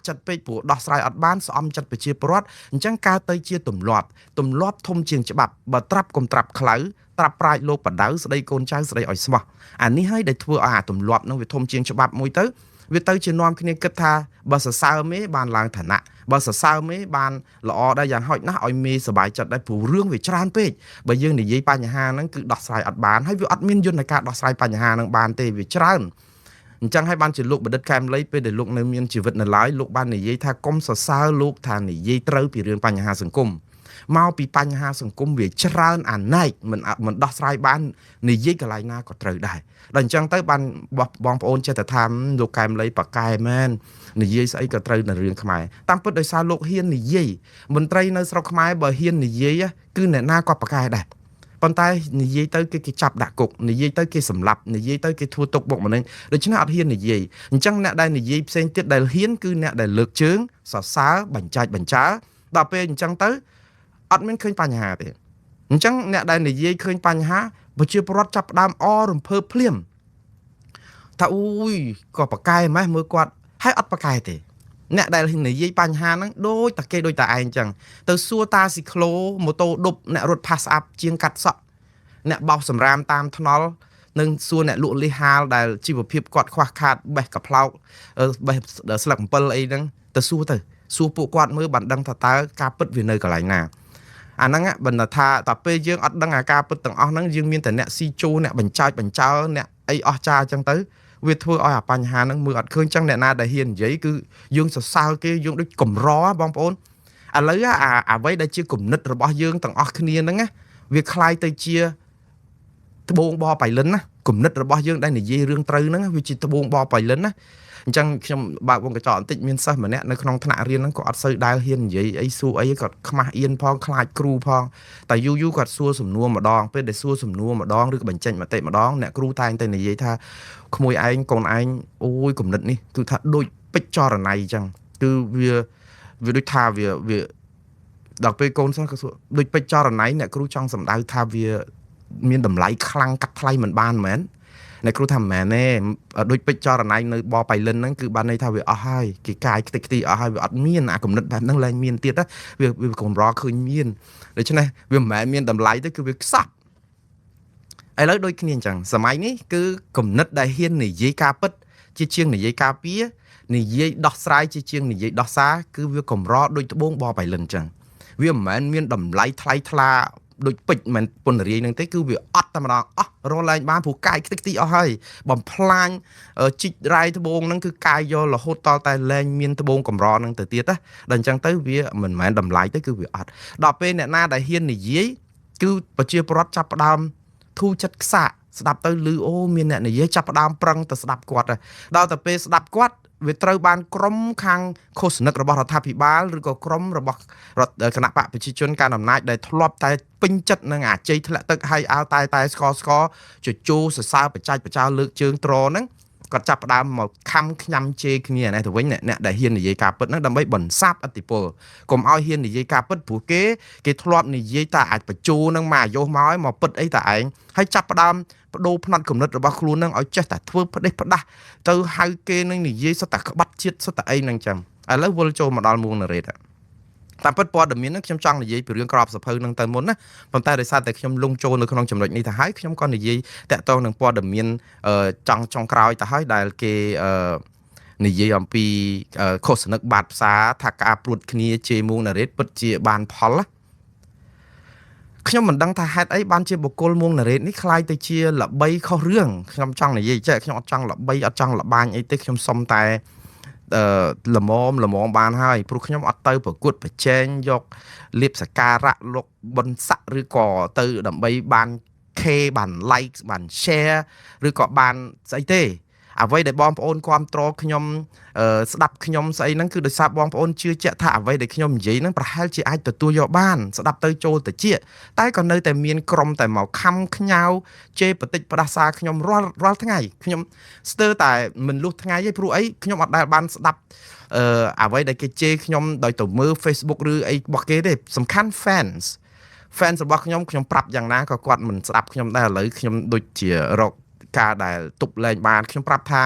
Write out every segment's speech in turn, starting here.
ចិត្តពេកព្រោះដោះស្រាយអត់បានស្អំចិត្តប្រជាពលរដ្ឋអញ្ចឹងកើតទៅជាទម្លាប់ធំជាងច្បាប់បើត្រាប់កុំត្រាប់ខ្លៅត្រាប់ប្រាជ្ញលោកបដៅស្ដីកូនចៅស្ដីឲ្យស្មោះអានេះហើយដែលធ្វើឲ្យអាទម្លាប់នឹងវាធំជាងច្បាប់មួយទៅវាទៅជានាំគ្នាគិតថាបើសរសើរមេបានឡើងឋានៈបើសរសើរមេបានល្អដែរយ៉ាងហោចណាស់ឲ្យមេសบายចិត្តដែរព្រោះរឿងវាច្រើនពេកបើយើងនិយាយបញ្ហាហ្នឹងគឺដោះស្រាយអត់បានហើយវាអត់មានយន្តការដោះស្រាយបញ្ហាហ្នឹងបានទេវាច្រើនអញ្ចឹងហើយបានជាលោកបណ្ឌិតកែមលីពេលដែលលោកនៅមានជីវិតនៅឡើយលោកបាននិយាយថាកុំសរសើរលោកថានិយាយត្រូវពីរឿងបញ្ហាសង្គមមកពីបញ្ហាសង្គមវាច្រើនអាណែកមិនដោះស្រាយបាននិយាយកន្លែងណាក៏ត្រូវដែរដល់អញ្ចឹងទៅបានបងប្អូនចេះតែថាលោកកែមលីប៉ាកែមែននិយាយស្អីក៏ត្រូវនៅរឿងខ្មែរតាមពិតដោយសារលោកហ៊ាននិយាយមន្ត្រីនៅស្រុកខ្មែរបើហ៊ាននិយាយគឺអ្នកណាក៏ប៉ាកែដែរប៉ុន្តែនិយាយទៅគេចាប់ដាក់គុកនិយាយទៅគេសម្លាប់និយាយទៅគេធ្វើទុកបុកម្នេញដូច្នេះអត់ហ៊ាននិយាយអញ្ចឹងអ្នកដែលនិយាយផ្សេងទៀតដែលហ៊ានគឺអ្នកដែលលើកជើងសរសើរបញ្ចាច់បញ្ចើដល់ពេលអញ្ចឹងទៅអត់មានឃើញបញ្ហាទេអញ្ចឹងអ្នកដែលនិយាយឃើញបញ្ហាប្រជាពលរដ្ឋចាប់ផ្ដើមរំភើបភ្លាមថាអូយក៏ប៉ាកែម៉េះមើលគាត់ហើយអត់ប៉ាកែទេអ្នកដែលនិយាយបញ្ហាហ្នឹងដូចតែគេដូចតែឯងចឹងទៅសួរតាស៊ីក្លូម៉ូតូឌុបអ្នករត់ផាសស្អាប់ជាងកាត់សក់អ្នកបោសសម្រាមតាមថ្នល់នឹងសួរអ្នកលក់លីហាលដែលជីវភាពគាត់ខ្វះខាតបេះកផ្លោកបេះស្លឹកអំពិលអីហ្នឹងទៅសួរពួកគាត់មើលបានដឹងថាតើការពិតវានៅកន្លែងណាអាហ្នឹងបណ្ឌថាតើពេលយើងអត់ដឹងអាការពិតទាំងអស់ហ្នឹងយើងមានតែអ្នកស៊ីជូអ្នកបញ្ចើអ្នកអីអស់ចាអញ្ចឹងទៅវាធ្វើឲ្យអាបញ្ហាហ្នឹងមើលអត់ឃើញចឹងអ្នកណាដែលហ៊ាននិយាយគឺយើងសរសើរគេយើងដូចកម្របងប្អូនឥឡូវអ្វីដែលជាគំនិតរបស់យើងទាំងអស់គ្នាហ្នឹងវាคล้ายទៅជាត្បូងបបៃលិនណាគំនិតរបស់យើងដែលនិយាយរឿងត្រូវហ្នឹងវាជាត្បូងបបៃលិនណាអញ្ចឹងខ្ញុំបើកវងកញ្ចក់បន្តិចមានសិស្សម្នាក់នៅក្នុងថ្នាក់រៀនហ្នឹងក៏អត់សូវដែលហ៊ាននិយាយអីសួរអីគាត់ខ្មាស់អៀនផងខ្លាចគ្រូផងតែយូរគាត់សួរសំណួរម្ដងពេលដែលសួរសំណួរម្ដងឬក៏បញ្ចេញមតិម្ដងអ្នកគ្រូតែងតែនិយាយថាក្មួយឯងកូនឯងអូយគំនិតនេះគឺថាដូចពេជ្រចរណៃអញ្ចឹងគឺវាដូចថាវាដល់ពេលកូនសិស្សក៏សួរដូចពេជ្រចរណៃអ្នកគ្រូចង់សម្ដៅថាវាមានតម្លៃខ្លាំងកាត់ថ្លៃមិនបានមែនអ្នកគ្រូថាមិនមែនទេដូចពេជ្រចរណៃនៅបបៃលិនហ្នឹងគឺបានន័យថាវាអស់ហើយគេកាយខ្ទេចខ្ទីអស់ហើយវាអត់មានអាគំនិតបែបហ្នឹងឡើងមានទៀតវាកម្រឃើញមានដូច្នេះវាមិនមែនមានតម្លៃទេគឺវាខ្សត់ឥឡូវដូចគ្នាអញ្ចឹងសម័យនេះគឺគំនិតដែលហ៊ាននិយាយការពិតជាជាងនិយាយការពារនិយាយដោះស្រាយជាជាងនិយាយដោះសារគឺវាកម្រដូចត្បូងបបៃលិនអញ្ចឹងវាមិនមែនមានតម្លៃថ្លៃថ្លាដូចពេជ្រមិនពន្ធរាយនឹងទេគឺវាអត់តែម្ដងអស់រលែងបានព្រោះកាយខ្ទេចខ្ទីអស់ហើយបំផ្លាញជីករ៉ៃត្បូងហ្នឹងគឺកាយយករហូតតតែលែងមានត្បូងកម្រហ្នឹងទៅទៀតណាដល់អញ្ចឹងទៅវាមិនមែនតម្លៃទេគឺវាអត់ដល់ពេលអ្នកណាដែលហ៊ាននិយាយគឺប្រជាពលរដ្ឋចាប់ផ្ដើមធូរចិត្តខ្សាក់ស្ដាប់ទៅឮអូមានអ្នកនិយាយចាប់ផ្ដើមប្រឹងទៅស្ដាប់គាត់ដល់តែពេលស្ដាប់គាត់វាត្រូវបានក្រុមខាងឃោសនិករបស់រដ្ឋាភិបាលឬក៏ក្រុមរបស់គណៈបកប្រជាជនការអំណាចដែលធ្លាប់តែពេញចិត្តនឹងអាជ័យធ្លាក់ទឹកហើយអើតែស្កជជោសរសើរបច្ចេកបច្ចាលើកជើងត្រហ្នឹងគាត់ចាប់ផ្ដើមមកខំខ្ញាំជេរគ្នានេះទៅវិញអ្នកដែលហ៊ាននិយាយការពិតហ្នឹងដើម្បីបន្សាបឥទ្ធិពលកុំឲ្យហ៊ាននិយាយការពិតព្រោះគេធ្លាប់និយាយតែអាចបញ្ជូនឹងមកអាយុមកពិតអីតែឯងហើយចាប់ផ្ដើមបដូរផ្នត់គំនិតរបស់ខ្លួននឹងឲ្យចេះតែធ្វើផ្ដេសផ្ដាស់ទៅហៅគេនឹងនិយាយសុទ្ធតែក្បត់ជាតិសុទ្ធតែអីហ្នឹងចឹងឥឡូវវិលចូលមកដល់មួងណារ៉េតតាមពិតព័ត៌មានហ្នឹងខ្ញុំចង់និយាយពីរឿងក្របសភៅហ្នឹងទៅមុនណាប៉ុន្តែដោយសារតែខ្ញុំលងចូលនៅក្នុងចំណុចនេះទៅហើយខ្ញុំក៏និយាយតាក់ទងនឹងព័ត៌មានចុងក្រោយទៅហើយដែលគេនិយាយអំពីឃោសនិកបាតផ្សារថាការព្រួតគ្នាជេរមួងណារ៉េតពិតជាបានផលណាខ្ញុំមិនដឹងថាហេតុអីបានជាបុគ្គលមួងណារ៉េតនេះคล้ายទៅជាល្បីខុសរឿងខ្ញុំចង់និយាយចេះខ្ញុំអត់ចង់ល្បីអត់ចង់លបាញអីទេខ្ញុំសុំតែល្មមបានហើយព្រោះខ្ញុំអត់ទៅប្រកួតប្រជែងយកលៀបសការៈលោកប៊ុនស័កឬក៏ទៅដើម្បីបាន K បាន like បាន share ឬក៏បានស្អីទេអ្វីដែលបងប្អូនគាំទ្រខ្ញុំស្ដាប់ខ្ញុំស្អីហ្នឹងគឺដោយសារបងប្អូនជឿជាក់ថាអ្វីដែលខ្ញុំនិយាយហ្នឹងប្រហែលជាអាចទទួលយកបានស្ដាប់ទៅចូលទៅជាតែក៏នៅតែមានក្រុមតែមកខំខ្ញៅជេរបតិចផ្ដាសាខ្ញុំរាល់ថ្ងៃខ្ញុំស្ទើរតែមិនលុះថ្ងៃទេព្រោះអីខ្ញុំអត់ដែលបានស្ដាប់អ្វីដែលគេជេរខ្ញុំដោយទៅមើល Facebook ឬអីរបស់គេទេសំខាន់ fans របស់ខ្ញុំប្រាប់យ៉ាងណាក៏គាត់មិនស្ដាប់ខ្ញុំដែរឥឡូវខ្ញុំដូចជារកការដែលទប់លែងបានខ្ញុំប្រាប់ថា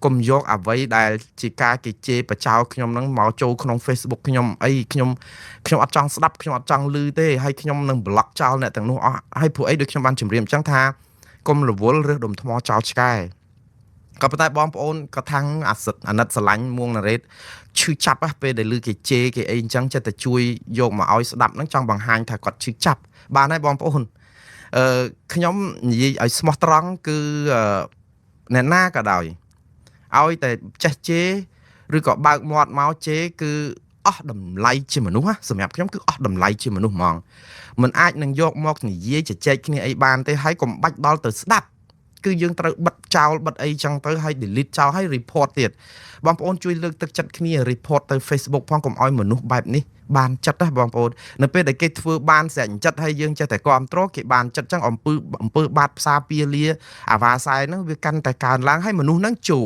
កុំយកអ្វីដែលជាការគេជេរបចោខ្ញុំហ្នឹងមកចូលក្នុង Facebook ខ្ញុំអីខ្ញុំអត់ចង់ស្ដាប់ខ្ញុំអត់ចង់ឮទេហើយខ្ញុំនឹង block ចោលអ្នកទាំងនោះអស់ហើយព្រោះអីដូចខ្ញុំបានជម្រាបអញ្ចឹងថាកុំរវល់រើសដុំថ្មចោលឆ្កែក៏ប៉ុន្តែបងប្អូនក៏ថាំងអាណិតស្រឡាញ់មួងណារ៉េតឈឺចាប់ពេលដែលឮគេជេរគេអីអញ្ចឹងចិត្តតែជួយយកមកឲ្យស្ដាប់ហ្នឹងចង់បង្ហាញថាគាត់ឈឺចាប់បានហើយបងប្អូនខ្ញុំនិយាយឲ្យស្មោះត្រង់គឺអ្នកណាក៏ដោយឲ្យតែចេះជេរឬក៏បើកមាត់មកជេរគឺអស់តម្លៃជាមនុស្សសម្រាប់ខ្ញុំគឺអស់តម្លៃជាមនុស្សហ្មងមិនអាចនឹងយកមកនិយាយជជែកគ្នាអីបានទេហើយកុំបាច់ដល់ទៅស្ដាប់គឺយើងត្រូវបិទចោលបិទអីចឹងទៅហើយ delete ចោលហើយ report ទៀតបងប្អូនជួយលើកទឹកចិត្តគ្នា report ទៅ Facebook ផងកុំឲ្យមនុស្សបែបនេះបានចិត្តណាបងប្អូននៅពេលដែលគេធ្វើបានស្រាច់ចិត្តហើយយើងចេះតែគ្រប់គ្រងគេបានចិត្តចឹងអំពើបាតផ្សារពាលាអាវ៉ាសែហ្នឹងវាកាន់តែកើនឡើងហើយមនុស្សហ្នឹងជូ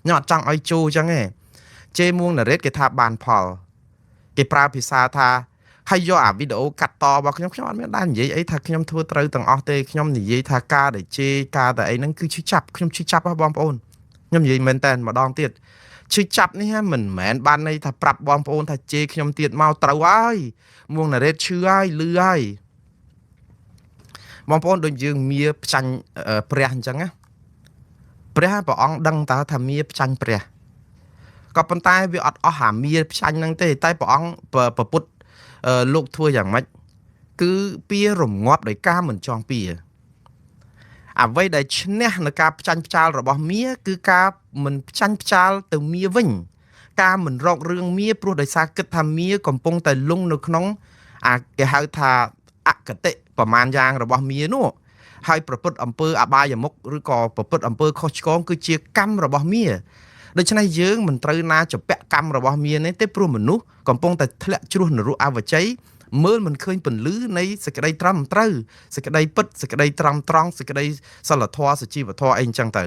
ខ្ញុំអត់ចង់ឲ្យជូចឹងទេជេរមួងណារ៉េតគេថាបានផលគេប្រើភាសាថាហើយយកអាវីដេអូកាត់តរបស់ខ្ញុំអត់មានដែរនិយាយអីថាខ្ញុំធ្វើត្រូវទាំងអស់ទេខ្ញុំនិយាយថាការដែលជេរការតែអីហ្នឹងគឺឈឺចាប់ខ្ញុំឈឺចាប់ហ៎បងប្អូនខ្ញុំនិយាយមែនតើម្ដងទៀតឈឺចាប់នេះមិនមែនបានន័យថាប្រាប់បងប្អូនថាជេរខ្ញុំទៀតមកត្រូវហើយមួងណារ៉េតឈឺហើយលឺហើយបងប្អូនដូចយើងមៀផ្ចាញ់ព្រះអញ្ចឹងណាព្រះព្រះអង្គដឹងតើថាមៀផ្ចាញ់ព្រះក៏ប៉ុន្តែវាអត់អស់អាមៀផ្ចាញ់ហ្នឹងទេតែព្រះអង្គប្រពុតលោកធ្វើយ៉ាងម៉េចគឺពៀរងាប់ដោយការមិនចង់ពៀអ្វីដែលឈ្នះនៅការផ្ចាញ់ផ្ចាលរបស់មៀគឺការមិនផ្ចាញ់ផ្ចាលទៅមៀវិញការមិនរករឿងមៀព្រោះដោយសារគិតថាមៀកំពុងតែលង់នៅក្នុងអាគេហៅថាអកតិប្រមាណយ៉ាងរបស់មៀនោះហើយប្រព្រឹត្តអំពើអបាយមុខឬក៏ប្រព្រឹត្តអំពើខុសឆ្គងគឺជាកម្មរបស់មៀដូច្នេះយើងមិនត្រូវណាចំពាក់កម្មរបស់មៀនេះទេព្រោះមនុស្សកំពុងតែធ្លាក់ជ្រោះនរកអវជ័យមើលមិនឃើញពន្លឺនៃសេចក្តីត្រឹមត្រូវសេចក្តីពិតសេចក្តីត្រង់ត្រង់សេចក្តីសិលធម៌សុជីវធម៌អីអញ្ចឹងទៅ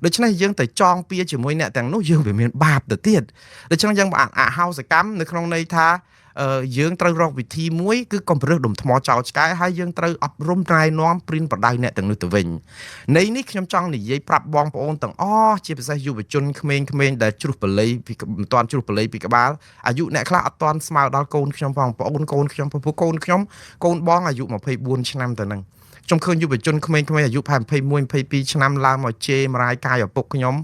ដូច្នេះយើងទៅចងពៀជាមួយអ្នកទាំងនោះយើងវាមានបាបទៅទៀតដូច្នេះយើងអហោសកម្មនៅក្នុងន័យថាយើងត្រូវរកវិធីមួយគឺកុំប្រឹសដុំថ្មចោលឆ្កែហើយយើងត្រូវអប់រំណែនាំព្រិនប្រដៅអ្នកទាំងនោះទៅវិញនៃនេះខ្ញុំចង់និយាយប្រាប់បងប្អូនទាំងអស់ជាពិសេសយុវជនក្មេងៗដែលជ្រុះបល័យពីមិនទាន់ជ្រុះបល័យពីក្បាលអាយុអ្នកខ្លះអត់ទាន់ស្មើដល់កូនខ្ញុំផងបងប្អូនកូនខ្ញុំពពុះកូនខ្ញុំកូនបងអាយុ24ឆ្នាំទៅហ្នឹងខ្ញុំឃើញយុវជនក្មេងៗអាយុ21 22ឆ្នាំឡើងមកជេរមរាយកាយឪពុកខ្ញុំ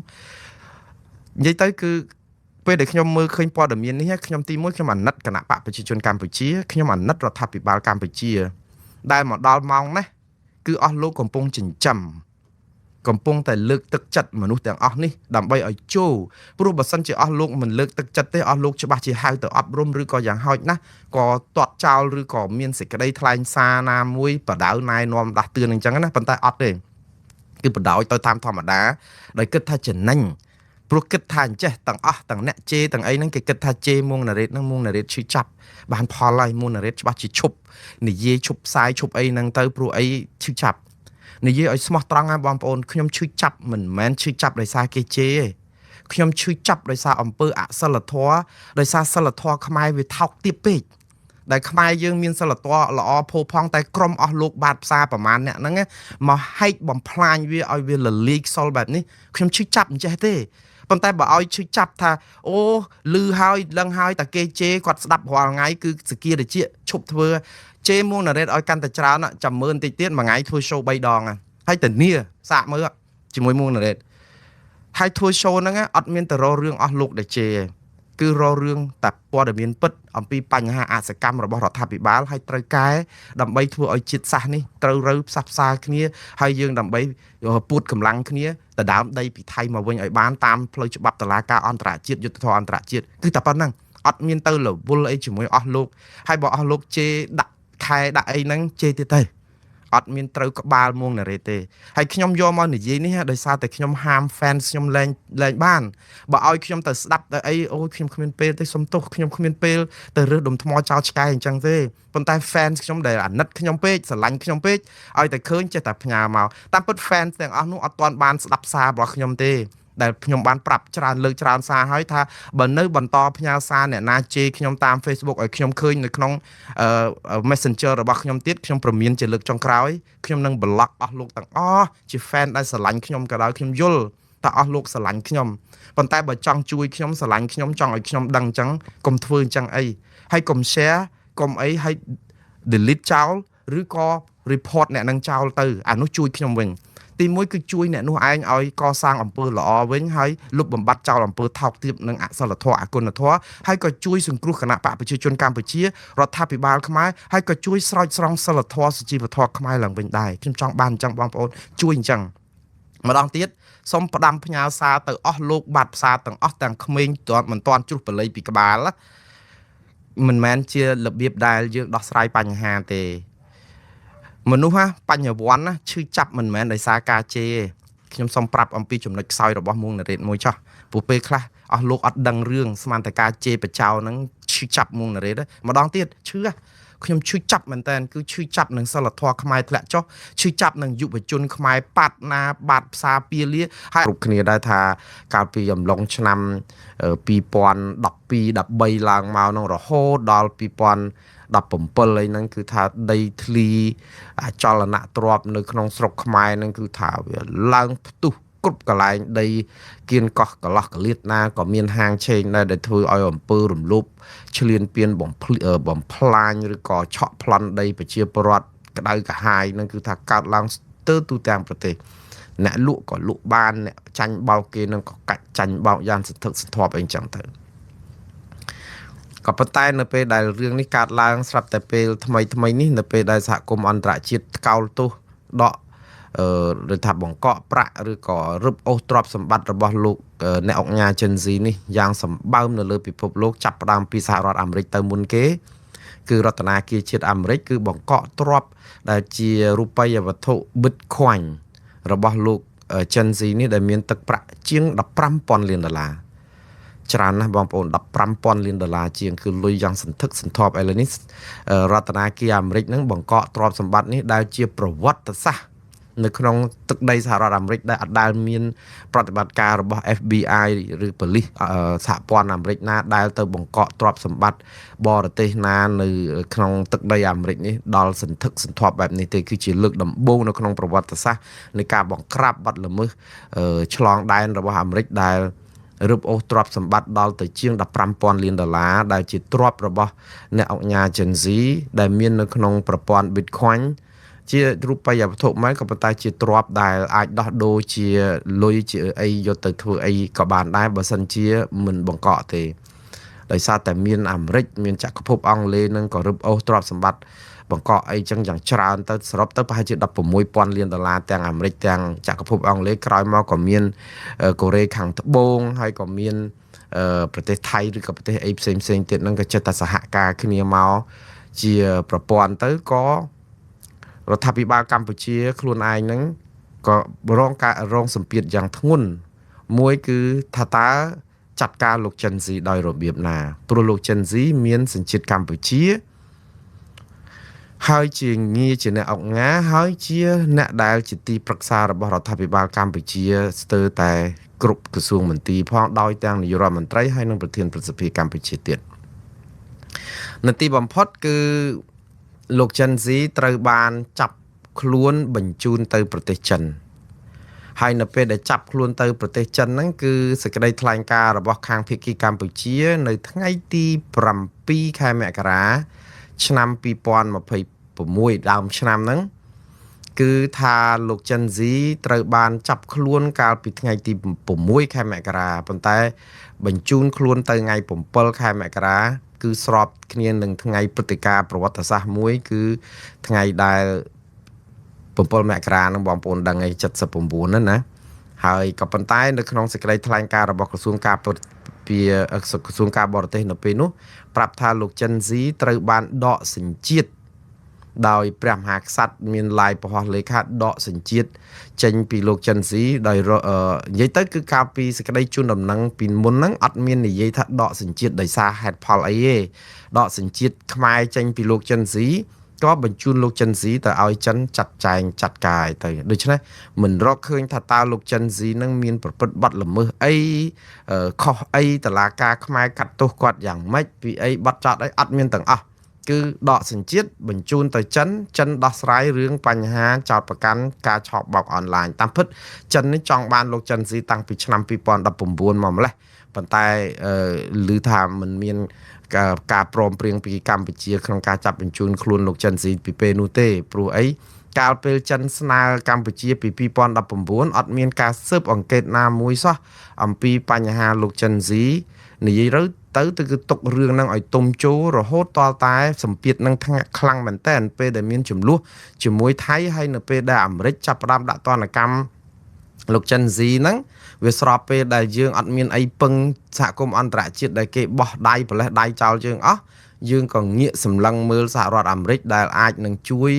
និយាយទៅគឺពេលដែលខ្ញុំមើលឃើញព័ត៌មាននេះខ្ញុំទី1ខ្ញុំអាណិតគណៈបកប្រជាជនកម្ពុជាខ្ញុំអាណិតរដ្ឋាភិបាលកម្ពុជាដែលមកដល់ម៉ោងនេះគឺអស់លោកកំពុងចិញ្ចឹមកំពុងតែលើកទឹកចិត្តមនុស្សទាំងអស់នេះដើម្បីឲ្យចូលព្រោះបើសិនជាអស់លោកមិនលើកទឹកចិត្តទេអស់លោកច្បាស់ជាហៅទៅអប់រំឬក៏យ៉ាងហោចណាស់ក៏ទាត់ចោលឬក៏មានសេចក្តីថ្លែងសារណាមួយបដៅណែនាំដាស់តឿនអញ្ចឹងណាប៉ុន្តែអត់ទេគឺបដៅទៅតាមធម្មតាដោយគិតថាចំណេញព្រោះគិតថាអញ្ចេះទាំងអស់ទាំងអ្នកជេរទាំងអីហ្នឹងគេគិតថាជេរមួងណារ៉េតហ្នឹងមួងណារ៉េតឈឺចាប់បានផលហើយមួងណារ៉េតច្បាស់ជាឈប់និយាយឈប់ផ្សាយឈប់អីហ្នឹងទៅព្រោះអីឈឺចាប់និយាយឲ្យស្មោះត្រង់ណាបងប្អូនខ្ញុំឈឺចាប់មិនមែនឈឺចាប់ដោយសារគេជេរទេខ្ញុំឈឺចាប់ដោយសារអំពើអសិលធម៌ដោយសារសិលធម៌ខ្មែរវាថោកទាបពេកដែលខ្មែរយើងមានសិលធម៌ល្អផូរផង់តែក្រុមអស់លោកបាតផ្សារប្រមាណអ្នកហ្នឹងមកហែកបំផ្លាញវាឲ្យវាលលាយខ្សលបែបនេះខ្ញុំឈឺចាប់អញ្ចេះទេប៉ុន្តែបើឲ្យឈឺចាប់ថាអូលឺហើយដឹងហើយតែគេជេរគាត់ស្ដាប់រាល់ថ្ងៃគឺសគាតិចឈប់ធ្វើជេរមួងណារ៉េតឲ្យកាន់តែច្រើនចាំមើលបន្តិចទៀតមួយថ្ងៃធ្វើ show 3 ដងហើយតានីសាកមើលជាមួយមួងណារ៉េតហើយធ្វើ show ហ្នឹងអត់មានតែរករឿងអស់លោកដែលជេរគឺរករឿងតែព័ត៌មានពិតអំពីបញ្ហាអសកម្មរបស់រដ្ឋាភិបាលហើយត្រូវកែដើម្បីធ្វើឲ្យជាតិសាសន៍នេះត្រូវរើផ្សះផ្សាគ្នាហើយយើងដើម្បីពួតកម្លាំងគ្នាទៅដើមដីពីថៃមកវិញឲ្យបានតាមផ្លូវច្បាប់តុលាការអន្តរជាតិយុត្តិធម៌អន្តរជាតិគឺតែប៉ុណ្្នឹងអត់មានទៅរវល់អីជាមួយអស់លោកហើយបើអស់លោកជេរដាក់ខែដាក់អីហ្នឹងជេរទៀតទៅអត់មានត្រូវក្បាលមួងណារ៉េតទេហើយខ្ញុំយកមកនិយាយនេះដោយសារតែខ្ញុំហាម fans ខ្ញុំលែងបានបើឲ្យខ្ញុំទៅស្ដាប់ទៅអីអូយខ្ញុំគ្មានពេលទេសុំទោសខ្ញុំគ្មានពេលទៅរើសដុំថ្មចោលឆ្កែអញ្ចឹងទេប៉ុន្តែ fans ខ្ញុំដែលអាណិតខ្ញុំពេកស្រឡាញ់ខ្ញុំពេកឲ្យតែឃើញចេះតែផ្ញើមកតាមពិត fans ទាំងអស់នោះអត់ទាន់បានស្ដាប់សាររបស់ខ្ញុំទេដែលខ្ញុំបានប្រាប់ច្រើនលើកច្រើនសារហើយថាបើនៅបន្តផ្ញើសារអ្នកណាជេរខ្ញុំតាម Facebook ឲ្យខ្ញុំឃើញនៅក្នុងMessenger របស់ខ្ញុំទៀតខ្ញុំព្រមានជាលើកចុងក្រោយខ្ញុំនឹង block អស់លោកទាំងអស់ជា fan ដែលស្រឡាញ់ខ្ញុំក៏ដោយខ្ញុំយល់ តើអស់លោកស្រឡាញ់ខ្ញុំប៉ុន្តែបើចង់ជួយខ្ញុំស្រឡាញ់ខ្ញុំចង់ឲ្យខ្ញុំដឹងអញ្ចឹងកុំធ្វើអញ្ចឹងអីហើយកុំ share កុំអីហើយ delete ចោលឬក៏ report អ្នកនឹងចោលទៅអានោះជួយខ្ញុំវិញទីមួយគឺជួយអ្នកនោះឯងឲ្យកសាងអំពើល្អវិញហើយលុបបំបាត់ចោលអំពើថោកទាបនិងអសិលធម៌អគុណធម៌ហើយក៏ជួយសង្គ្រោះគណៈបកប្រជាជនកម្ពុជារដ្ឋាភិបាលខ្មែរហើយក៏ជួយស្រោចស្រង់សិលធម៌សុជីវធម៌ខ្មែរឡើងវិញដែរខ្ញុំចង់បានអញ្ចឹងបងប្អូនជួយអញ្ចឹងម្ដងទៀតសូមផ្ដាំផ្ញើសារទៅអស់លោកបាត់ផ្សារទាំងអស់ទាំងក្មេងទាត់មិនទាន់ជ្រុះបល័យពីក្បាលមិនមែនជារបៀបដែលយើងដោះស្រាយបញ្ហាទេមនុស្សបញ្ញវន្តណាឈឺចាប់មិនមែនដោយសារការជេរខ្ញុំសូមប្រាប់អំពីចំណុចខ្សោយរបស់មួងណារ៉េតមួយចោះព្រោះពេលខ្លះអស់លោកអត់ដឹងរឿងស្មានតែការជេរបចោហ្នឹងឈឺចាប់មួងណារ៉េតម្ដងទៀតឈឺខ្ញុំឈឺចាប់មែនតើគឺឈឺចាប់នឹងសិលធម៌ខ្មែរធ្លាក់ចុះឈឺចាប់នឹងយុវជនខ្មែរប៉ាត់ណាបាត់ផ្សារពៀលាហើយគ្រប់គ្នាដែរថាកាលពីអំឡុងឆ្នាំ2012 13ឡើងមកនឹងរហូតដល់2017អីហ្នឹងគឺថាដីធ្លីចលនាទ្របនៅក្នុងស្រុកខ្មែរហ្នឹងគឺថាវាឡើងផ្ទុះគ្រប់កន្លែងដីគៀនកោះកន្លោះកលៀតណាក៏មានហាងឆេងដែរដែលធ្វើឲ្យអំពើរំលោភឈ្លានពានបំផ្លាញឬក៏ឆក់ប្លន់ដីប្រជាពលរដ្ឋក្តៅកាហាយហ្នឹងគឺថាកើតឡើងស្ទើរទូទាំងប្រទេសអ្នកលក់ក៏លក់បានអ្នកចាញ់បោកគេនឹងក៏កាច់ចាញ់បោកយ៉ាងសន្ធឹកសន្ធាប់អីចឹងទៅក៏ប៉ុន្តែនៅពេលដែលរឿងនេះកើតឡើងស្រាប់តែពេលថ្មីនេះនៅពេលដែលសហគមន៍អន្តរជាតិថ្កោលទោសដកឬថាបង្កក់ប្រាក់ឬក៏រឹបអូសទ្រព្យសម្បត្តិរបស់លោកអ្នកអង្គការ Gen Z នេះយ៉ាងសម្បើមនៅលើពិភពលោកចាប់ផ្ដើមពីសហរដ្ឋអាមេរិកទៅមុនគេគឺរដ្ឋាភិបាលជាតិអាមេរិកគឺបង្កក់ទ្រព្យដែលជារូបិយវត្ថុ Bitcoin របស់លោក Gen Z នេះដែលមានទឹកប្រាក់ជាង $15,000 លានច្រើនណាស់បងប្អូន $15,000 លានជាងគឺលុយយ៉ាងសន្ធឹកសន្ធាប់ឥឡូវនេះរដ្ឋាភិបាលអាមេរិកនឹងបង្កក់ទ្រព្យសម្បត្តិនេះដែលជាប្រវត្តិសាស្ត្រនៅក្នុងទឹកដីសហរដ្ឋអាមេរិកដែលអត់ដែលមានប្រតិបត្តិការរបស់ FBI ឬប៉ូលីសសហព័ន្ធអាមេរិកណាដែលទៅបង្កក់ទ្រព្យសម្បត្តិបរទេសណានៅក្នុងទឹកដីអាមេរិកនេះដល់សន្ធឹកសន្ធាប់បែបនេះទេគឺជាលើកដំបូងនៅក្នុងប្រវត្តិសាស្ត្រនៃការបង្ក្រាបបទល្មើសឆ្លងដែនរបស់អាមេរិកដែលរឹបអូសទ្រព្យសម្បត្តិដល់ទៅជាង$15,000 លានដែលជាទ្រព្យរបស់អ្នកអង្គការ Gen Z ដែលមាននៅក្នុងប្រព័ន្ធ Bitcoin ជារូបិយវត្ថុមកក៏ប៉ុន្តែជាទ្រព្យដែលអាចដោះដូរជាលុយជាអីយកទៅធ្វើអីក៏បានដែរបើសិនជាមិនបង្កក់ទេដោយសារតែមានអាមេរិកមានចក្រភពអង់គ្លេសនឹងក៏រឹបអូសទ្រព្យសម្បត្តិបង្កក់អីចឹងយ៉ាងច្រើនទៅសរុបទៅប្រហែលជា$16,000 លានទាំងអាមេរិកទាំងចក្រភពអង់គ្លេសក្រោយមកក៏មានកូរ៉េខាងត្បូងហើយក៏មានប្រទេសថៃឬក៏ប្រទេសអីផ្សេងទៀតហ្នឹងក៏ចិត្តតែសហការគ្នាមកជាប្រព័ន្ធទៅក៏រដ្ឋាភិបាលកម្ពុជាខ្លួនឯងហ្នឹងក៏រងសម្ពាធយ៉ាងធ្ងន់មួយគឺថាតើចាត់ការលោក Gen Z ដោយរបៀបណាព្រោះលោក Gen Z មានសញ្ជាតិកម្ពុជាហើយជាងារជាអ្នកអង្គការហើយជាអ្នកដែលជាទីប្រឹក្សារបស់រដ្ឋាភិបាលកម្ពុជាស្ទើរតែគ្រប់ក្រសួងមន្ទីរផងដោយទាំងនាយករដ្ឋមន្ត្រីហើយនិងប្រធានប្រសិទ្ធិកម្ពុជាទៀតនៅទីបំផុតគឺលោក Gen Z ត្រូវបានចាប់ខ្លួនបញ្ជូនទៅប្រទេសចិនហើយនៅពេលដែលចាប់ខ្លួនទៅប្រទេសចិនហ្នឹងគឺសេចក្តីថ្លែងការណ៍របស់ខាងភាគីកម្ពុជានៅថ្ងៃទី7 ខែមករាឆ្នាំ2026ដើមឆ្នាំហ្នឹងគឺថាលោក Gen Z ត្រូវបានចាប់ខ្លួនកាលពីថ្ងៃទី6 ខែមករាប៉ុន្តែបញ្ជូនខ្លួនទៅថ្ងៃ7 ខែមករាគឺស្របគ្នានឹងថ្ងៃព្រឹត្តិការណ៍ប្រវត្តិសាស្ត្រមួយគឺថ្ងៃដែល7 មករានឹងបងប្អូនដឹងហើយ79ហ្នឹងណាហើយក៏ប៉ុន្តែនៅក្នុងសេចក្តីថ្លែងការណ៍របស់ក្រសួងការក្រសួងការបរទេសនៅពេលនោះប្រាប់ថាលោក Gen Z ត្រូវបានដកសញ្ជាតិដោយព្រះមហាក្សត្រមានឡាយប្រហោះលេខាដកសញ្ជាតិចេញពីលោក Gen Z ដោយនិយាយទៅគឺកាលពីសេចក្តីជូនដំណឹងពីមុនហ្នឹងអត់មាននិយាយថាដកសញ្ជាតិដោយសារហេតុផលអីទេដកសញ្ជាតិខ្មែរចេញពីលោក Gen Z ក៏បញ្ជូនលោក Gen Z ទៅឲ្យចិនចាត់ចែងចាត់ការទៅដូច្នេះមិនរកឃើញថាតើលោក Gen Z នឹងមានប្រព្រឹត្តបទល្មើសអីខុសអីតឡាការខ្មែរកាត់ទោសគាត់យ៉ាងម៉េចពីអីបាត់ចោតអីអត់មានទាំងអស់ គឺដកសញ្ជាតិបញ្ជូនទៅចិនដោះស្រាយរឿងបញ្ហាចោតប្រកាន់ការឆបបោកអនឡាញតាមពិតចិននេះចង់បានលោកចិនស៊ីតាំងពីឆ្នាំ2019មកម្លេះប៉ុន្តែឮថាมันមានការព្រមព្រៀងពីកម្ពុជាក្នុងការចាប់បញ្ជូនខ្លួនលោកចិនស៊ីពីពេលនោះទេព្រោះអីកាលពេលចិនស្នើកម្ពុជាពី2019អត់មានការស៊ើបអង្កេតណាមួយសោះអំពីបញ្ហាលោកចិនស៊ីនិយាយទៅគឺទុករឿងហ្នឹងឲ្យទុំជោរហូតតតែសម្ពាធនឹងខ្លាំងមែនតើពេលដែលមានចំនួនជាមួយថៃហើយនៅពេលដែលអាមេរិកចាប់ផ្ដើមដាក់ទណ្ឌកម្មលោកចិនស៊ីហ្នឹងវាស្របពេលដែលយើងអត់មានអីពឹងសហគមន៍អន្តរជាតិដែលគេបោះដៃប្រលេះដៃចោលយើងអស់យើងក៏ងាកសម្លឹងមើលសហរដ្ឋអាមេរិកដែលអាចនឹងជួយ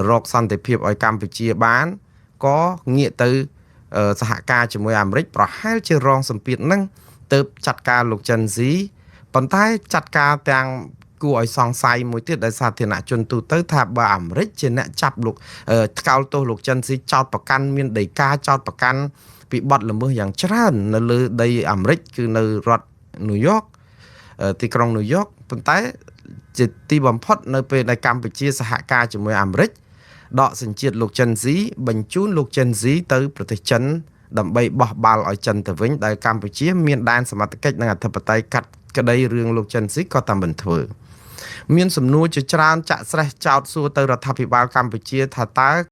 រកសន្តិភាពឲ្យកម្ពុជាបានក៏ងាកទៅសហការជាមួយអាមេរិកប្រហែលជារងសម្ពាធហ្នឹងទៅចាត់ការលោកចិនស៊ីប៉ុន្តែចាត់ការទាំងគួរឲ្យសង្ស័យមួយទៀតដែលសាធារណជនទូទៅថាបើអាមេរិកជាអ្នកចាប់លោកថ្កោលទោសលោកចិនស៊ីចោតប្រកាន់មានដីកាចោតប្រកាន់ពីបទល្មើសយ៉ាងច្រើននៅលើដីអាមេរិកគឺនៅរដ្ឋញូវយ៉កទីក្រុងញូវយ៉កប៉ុន្តែជាទីបំផុតនៅពេលដែលកម្ពុជាសហការជាមួយអាមេរិកដកសញ្ជាតិលោកចិនស៊ីបញ្ជូនលោកចិនស៊ីទៅប្រទេសចិនដើម្បីបោះបាល់ឲ្យចិនទៅវិញដែលកម្ពុជាមានដែនសមត្ថកិច្ចនិងអធិបតេយ្យកាត់ក្តីរឿងលោកចិនស៊ីក៏តាមមិនធ្វើមានសំណួរជាច្រើនចាក់ស្រេះចោតសួរទៅរដ្ឋាភិបាលកម្ពុជាថាតើ